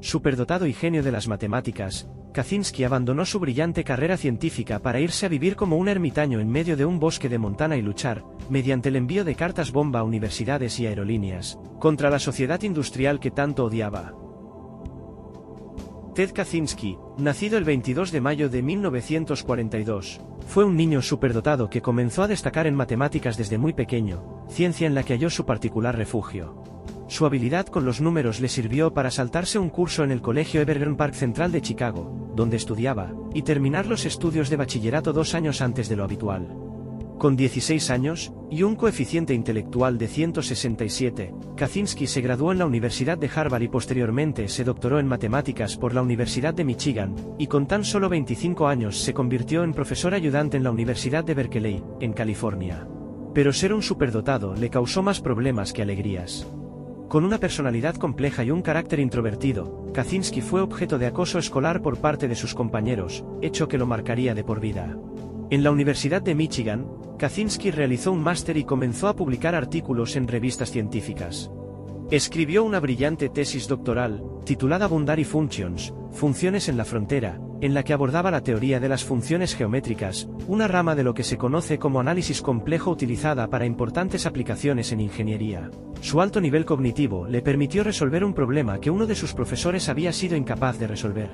Superdotado y genio de las matemáticas, Kaczynski abandonó su brillante carrera científica para irse a vivir como un ermitaño en medio de un bosque de Montana y luchar, mediante el envío de cartas bomba a universidades y aerolíneas, contra la sociedad industrial que tanto odiaba. Ted Kaczynski, nacido el 22 de mayo de 1942, fue un niño superdotado que comenzó a destacar en matemáticas desde muy pequeño, ciencia en la que halló su particular refugio. Su habilidad con los números le sirvió para saltarse un curso en el Colegio Evergreen Park Central de Chicago, donde estudiaba, y terminar los estudios de bachillerato 2 años antes de lo habitual. Con 16 años, y un coeficiente intelectual de 167, Kaczynski se graduó en la Universidad de Harvard y posteriormente se doctoró en matemáticas por la Universidad de Michigan, y con tan solo 25 años se convirtió en profesor ayudante en la Universidad de Berkeley, en California. Pero ser un superdotado le causó más problemas que alegrías. Con una personalidad compleja y un carácter introvertido, Kaczynski fue objeto de acoso escolar por parte de sus compañeros, hecho que lo marcaría de por vida. En la Universidad de Michigan, Kaczynski realizó un máster y comenzó a publicar artículos en revistas científicas. Escribió una brillante tesis doctoral, titulada Boundary Functions, Funciones en la Frontera, en la que abordaba la teoría de las funciones geométricas, una rama de lo que se conoce como análisis complejo utilizada para importantes aplicaciones en ingeniería. Su alto nivel cognitivo le permitió resolver un problema que uno de sus profesores había sido incapaz de resolver.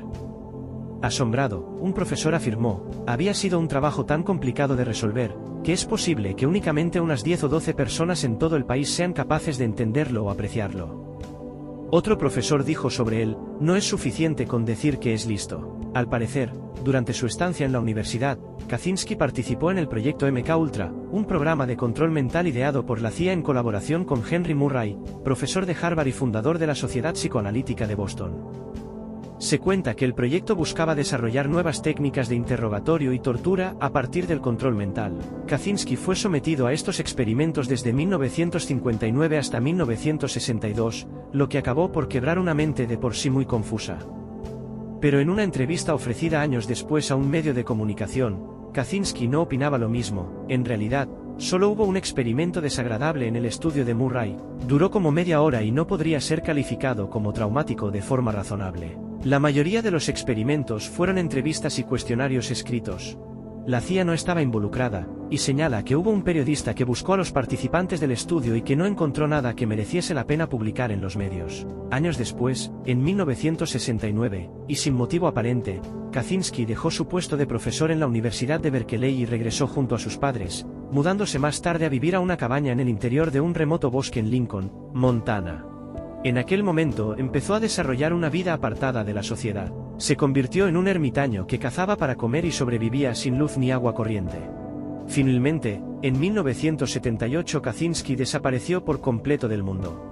Asombrado, un profesor afirmó, había sido un trabajo tan complicado de resolver, que es posible que únicamente unas 10 o 12 personas en todo el país sean capaces de entenderlo o apreciarlo. Otro profesor dijo sobre él, no es suficiente con decir que es listo. Al parecer, durante su estancia en la universidad, Kaczynski participó en el proyecto MKUltra, un programa de control mental ideado por la CIA en colaboración con Henry Murray, profesor de Harvard y fundador de la Sociedad Psicoanalítica de Boston. Se cuenta que el proyecto buscaba desarrollar nuevas técnicas de interrogatorio y tortura a partir del control mental. Kaczynski fue sometido a estos experimentos desde 1959 hasta 1962, lo que acabó por quebrar una mente de por sí muy confusa. Pero en una entrevista ofrecida años después a un medio de comunicación, Kaczynski no opinaba lo mismo. En realidad, solo hubo un experimento desagradable en el estudio de Murray, duró como media hora y no podría ser calificado como traumático de forma razonable. La mayoría de los experimentos fueron entrevistas y cuestionarios escritos. La CIA no estaba involucrada, y señala que hubo un periodista que buscó a los participantes del estudio y que no encontró nada que mereciese la pena publicar en los medios. Años después, en 1969, y sin motivo aparente, Kaczynski dejó su puesto de profesor en la Universidad de Berkeley y regresó junto a sus padres, mudándose más tarde a vivir a una cabaña en el interior de un remoto bosque en Lincoln, Montana. En aquel momento empezó a desarrollar una vida apartada de la sociedad. Se convirtió en un ermitaño que cazaba para comer y sobrevivía sin luz ni agua corriente. Finalmente, en 1978 Kaczynski desapareció por completo del mundo.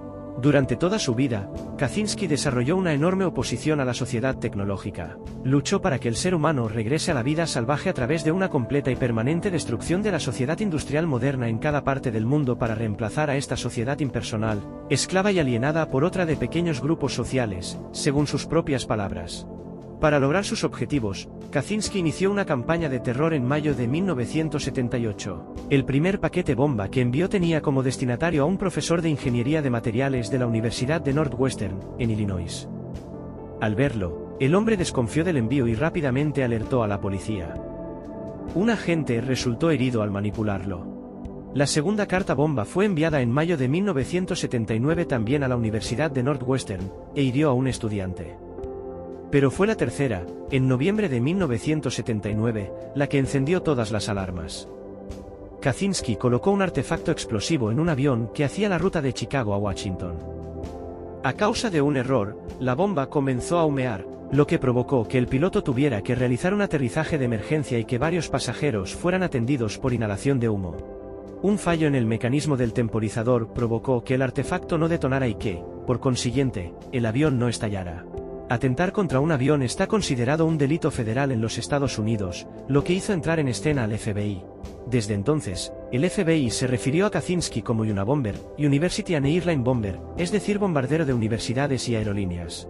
Durante toda su vida, Kaczynski desarrolló una enorme oposición a la sociedad tecnológica. Luchó para que el ser humano regrese a la vida salvaje a través de una completa y permanente destrucción de la sociedad industrial moderna en cada parte del mundo para reemplazar a esta sociedad impersonal, esclava y alienada por otra de pequeños grupos sociales, según sus propias palabras. Para lograr sus objetivos, Kaczynski inició una campaña de terror en mayo de 1978. El primer paquete bomba que envió tenía como destinatario a un profesor de ingeniería de materiales de la Universidad de Northwestern, en Illinois. Al verlo, el hombre desconfió del envío y rápidamente alertó a la policía. Un agente resultó herido al manipularlo. La segunda carta bomba fue enviada en mayo de 1979 también a la Universidad de Northwestern, e hirió a un estudiante. Pero fue la tercera, en noviembre de 1979, la que encendió todas las alarmas. Kaczynski colocó un artefacto explosivo en un avión que hacía la ruta de Chicago a Washington. A causa de un error, la bomba comenzó a humear, lo que provocó que el piloto tuviera que realizar un aterrizaje de emergencia y que varios pasajeros fueran atendidos por inhalación de humo. Un fallo en el mecanismo del temporizador provocó que el artefacto no detonara y que, por consiguiente, el avión no estallara. Atentar contra un avión está considerado un delito federal en los Estados Unidos, lo que hizo entrar en escena al FBI. Desde entonces, el FBI se refirió a Kaczynski como Unabomber, University and Airline Bomber, es decir, bombardero de universidades y aerolíneas.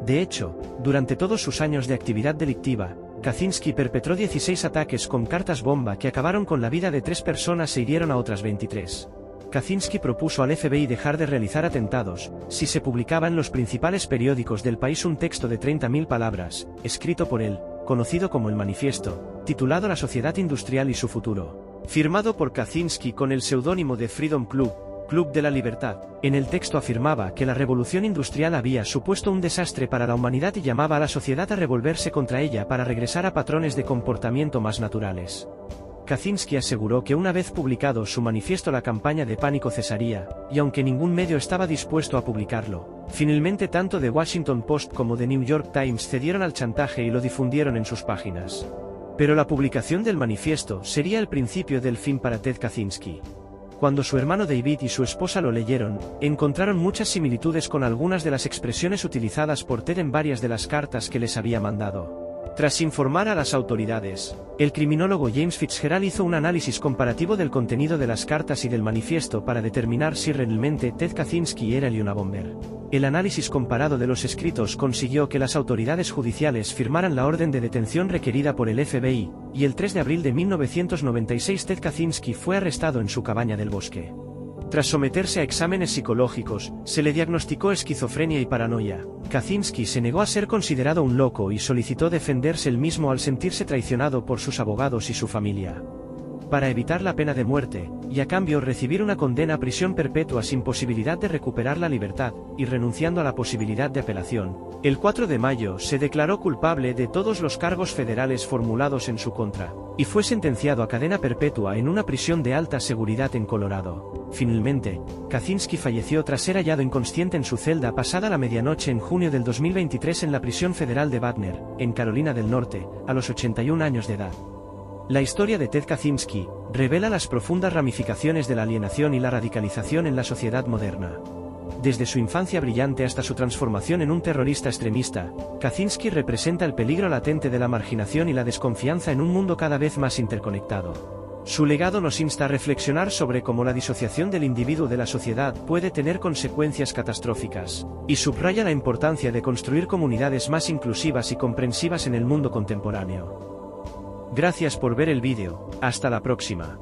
De hecho, durante todos sus años de actividad delictiva, Kaczynski perpetró 16 ataques con cartas bomba que acabaron con la vida de 3 personas e hirieron a otras 23. Kaczynski propuso al FBI dejar de realizar atentados, si se publicaba en los principales periódicos del país un texto de 30.000 palabras, escrito por él, conocido como el Manifiesto, titulado La sociedad industrial y su futuro. Firmado por Kaczynski con el seudónimo de Freedom Club, Club de la Libertad, en el texto afirmaba que la revolución industrial había supuesto un desastre para la humanidad y llamaba a la sociedad a revolverse contra ella para regresar a patrones de comportamiento más naturales. Kaczynski aseguró que una vez publicado su manifiesto la campaña de pánico cesaría, y aunque ningún medio estaba dispuesto a publicarlo, finalmente tanto The Washington Post como The New York Times cedieron al chantaje y lo difundieron en sus páginas. Pero la publicación del manifiesto sería el principio del fin para Ted Kaczynski. Cuando su hermano David y su esposa lo leyeron, encontraron muchas similitudes con algunas de las expresiones utilizadas por Ted en varias de las cartas que les había mandado. Tras informar a las autoridades, el criminólogo James Fitzgerald hizo un análisis comparativo del contenido de las cartas y del manifiesto para determinar si realmente Ted Kaczynski era el Unabomber. El análisis comparado de los escritos consiguió que las autoridades judiciales firmaran la orden de detención requerida por el FBI, y el 3 de abril de 1996 Ted Kaczynski fue arrestado en su cabaña del bosque. Tras someterse a exámenes psicológicos, se le diagnosticó esquizofrenia y paranoia. Kaczynski se negó a ser considerado un loco y solicitó defenderse él mismo al sentirse traicionado por sus abogados y su familia. Para evitar la pena de muerte, y a cambio recibir una condena a prisión perpetua sin posibilidad de recuperar la libertad, y renunciando a la posibilidad de apelación, el 4 de mayo se declaró culpable de todos los cargos federales formulados en su contra, y fue sentenciado a cadena perpetua en una prisión de alta seguridad en Colorado. Finalmente, Kaczynski falleció tras ser hallado inconsciente en su celda pasada la medianoche en junio del 2023 en la prisión federal de Butner, en Carolina del Norte, a los 81 años de edad. La historia de Ted Kaczynski revela las profundas ramificaciones de la alienación y la radicalización en la sociedad moderna. Desde su infancia brillante hasta su transformación en un terrorista extremista, Kaczynski representa el peligro latente de la marginación y la desconfianza en un mundo cada vez más interconectado. Su legado nos insta a reflexionar sobre cómo la disociación del individuo de la sociedad puede tener consecuencias catastróficas, y subraya la importancia de construir comunidades más inclusivas y comprensivas en el mundo contemporáneo. Gracias por ver el vídeo, hasta la próxima.